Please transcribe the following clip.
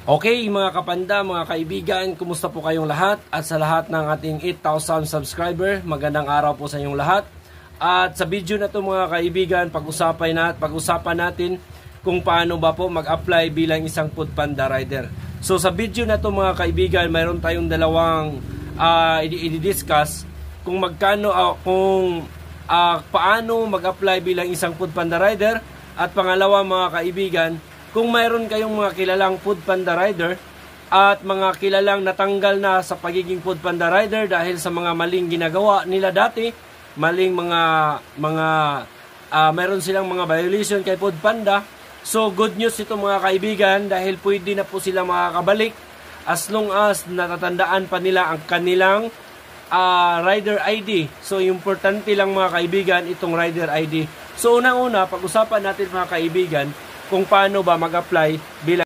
Okay mga kapanda, mga kaibigan, kumusta po kayong lahat? At sa lahat ng ating 8,000 subscriber, magandang araw po sa inyong lahat. At sa video na to mga kaibigan, pag-usapan natin kung paano ba po mag-apply bilang isang Foodpanda rider. So sa video na to mga kaibigan, mayroon tayong dalawang i-discuss kung paano mag-apply bilang isang Foodpanda rider. At pangalawa mga kaibigan, kung mayroon kayong mga kilalang Foodpanda rider at mga kilalang natanggal na sa pagiging Foodpanda rider dahil sa mga maling ginagawa nila dati, maling mayroon silang mga violation kay Foodpanda. So good news ito mga kaibigan dahil pwede na po sila makakabalik as long as natatandaan pa nila ang kanilang rider ID. So importante lang mga kaibigan itong rider ID. So unang-una, pag-usapan natin mga kaibigan kung paano ba mag-apply bilang